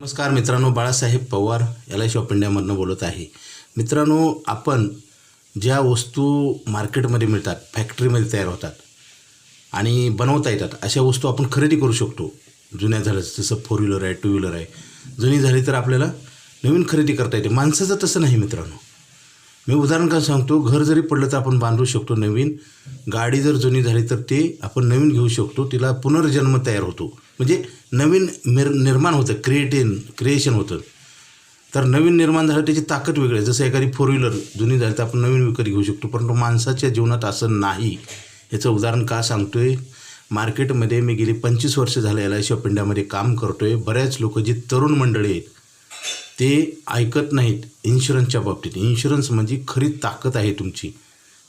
नमस्कार मित्रांनो, Balasaheb Pawar LIC of इंडियामधून बोलत आहे. मित्रांनो, आपण ज्या वस्तू मार्केटमध्ये मिळतात, फॅक्टरीमध्ये तयार होतात आणि बनवता येतात अशा वस्तू आपण खरेदी करू शकतो. जुन्या झाल्या जसं 4 व्हीलर आहे, 2 व्हीलर आहे. जुनी झाली तर आपल्याला नवीन खरेदी करता येते. माणसाचं तसं नाही मित्रांनो. मी उदाहरण का सांगतो, घर जरी पडलं तर आपण बांधू शकतो नवीन. गाडी जर जुनी झाली तर ते आपण नवीन घेऊ शकतो. तिला पुनर्जन्म तयार होतो, म्हणजे नवीन निर्माण होतं, क्रिएशन होतं. तर नवीन निर्माण झालं त्याची ताकद वेगळी आहे. जसं एखादी 4 व्हीलर जुनी झाली तर आपण नवीन विकत घेऊ शकतो, परंतु माणसाच्या जीवनात असं नाही. याचं उदाहरण का सांगतो आहे, मार्केटमध्ये मी गेली 25 वर्ष झालं LIC ऑफ इंडियामध्ये काम करतो आहे. बऱ्याच लोक जी तरुण मंडळी आहेत ते ऐकत नाहीत इन्शुरन्सच्या बाबतीत. इन्शुरन्स म्हणजे खरी ताकद आहे, तुमची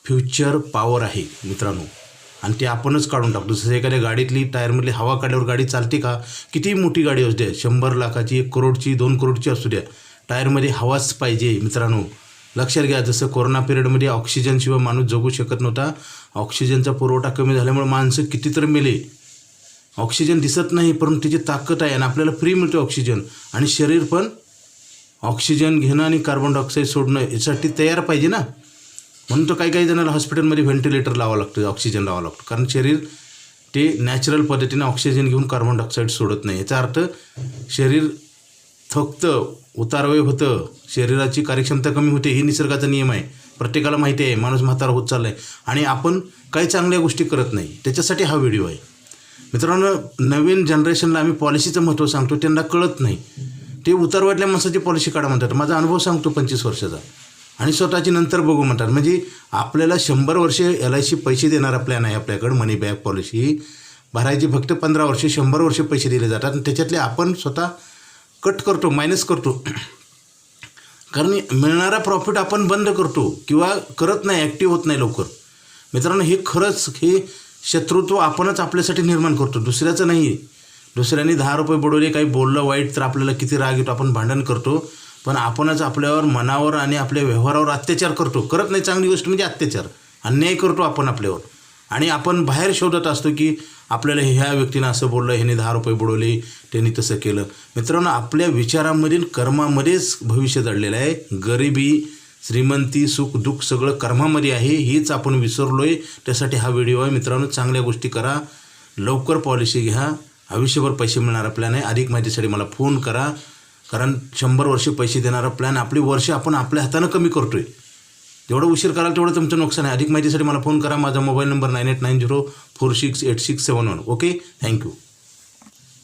फ्युचर पॉवर आहे मित्रांनो, आणि ते आपणच काढून टाकतो. जसं एखाद्या गाडीतली टायरमधली हवा काढल्यावर गाडी चालते का? कितीही मोठी गाडी असू द्या, 100 लाखाची, 1 करोडची, 2 करोडची असू द्या, टायरमध्ये हवाच पाहिजे मित्रांनो. लक्षात घ्या, जसं कोरोना पिरियडमध्ये ऑक्सिजनशिवाय माणूस जगू शकत नव्हता. ऑक्सिजनचा पुरवठा कमी झाल्यामुळे माणसं कितीतरी मेले. ऑक्सिजन दिसत नाही, परंतु त्याची ताकद आहे आणि आपल्याला फ्री मिळतो ऑक्सिजन. आणि शरीर पण ऑक्सिजन घेणं आणि कार्बन डायऑक्साईड सोडणं यासाठी तयार पाहिजे ना. म्हणून तर काही जणांना हॉस्पिटलमध्ये व्हेंटिलेटर लावावं लागतं, ऑक्सिजन लावावं लागतं, कारण शरीर ते नॅचरल पद्धतीने ऑक्सिजन घेऊन कार्बन डायऑक्साईड सोडत नाही. याचा अर्थ शरीर थकतं, उतारवय होतं, शरीराची कार्यक्षमता कमी होते. ही निसर्गाचा नियम आहे, प्रत्येकाला माहिती आहे. माणूस म्हातारा होत चालला आहे आणि आपण काही चांगल्या गोष्टी करत नाही. त्याच्यासाठी हा व्हिडिओ आहे मित्रांनो. नवीन जनरेशनला आम्ही पॉलिसीचं महत्त्व सांगतो, त्यांना कळत नाही. ते उतारवयातल्या माणसाची पॉलिसी काढा म्हणतात. माझा अनुभव सांगतो 25 वर्षाचा, आणि स्वतःची नंतर बघू म्हणतात. म्हणजे आपल्याला 100 वर्षे LIC पैसे देणारा प्लॅन आहे आपल्याकडं. मनी बॅक पॉलिसी भरायची फक्त 15 वर्षे, 100 वर्षे पैसे दिले जातात आणि त्याच्यातले आपण स्वतः कट करतो, मायनस करतो. कारण मिळणारा प्रॉफिट आपण बंद करतो किंवा करत नाही, ॲक्टिव्ह होत नाही लवकर. मित्रांनो, हे खरंच हे शत्रुत्व आपणच आपल्यासाठी निर्माण करतो, दुसऱ्याचं नाही. दुसऱ्यांनी 10 रुपये बुडवले, काही बोललं वाईट तर आपल्याला किती राग येतो, आपण भांडण करतो. पण आपणच आपल्यावर, मनावर आणि आपल्या व्यवहारावर अत्याचार करतो. करत नाही, चांगली गोष्ट म्हणजे अत्याचार, अन्याय करतो आपण आपल्यावर. आणि आपण बाहेर शोधत असतो की आपल्याला ह्या व्यक्तीनं असं बोललं, ह्याने 10 रुपये बुडवले, त्यांनी तसं केलं. मित्रांनो, आपल्या विचारांमधील कर्मामध्येच भविष्य दडलेलं आहे. गरिबी, श्रीमंती, सुख दुःख सगळं कर्मामध्ये आहे. हीच आपण विसरलो आहे. त्यासाठी हा व्हिडिओ आहे मित्रांनो. चांगल्या गोष्टी करा, लवकर पॉलिसी घ्या, आयुष्यभर पैसे मिळणारा प्लॅन आहे. अधिक माहितीसाठी मला फोन करा, कारण 100 वर्षे पैसे देणारा प्लॅन आपली वर्ष आपण आपल्या हातानं कमी करतो आहे. जेवढं उशीर कराल तेवढं तुमचं नुकसान आहे. अधिक माहितीसाठी मला फोन करा. माझा मोबाईल नंबर 9890468671. Okay, thank you.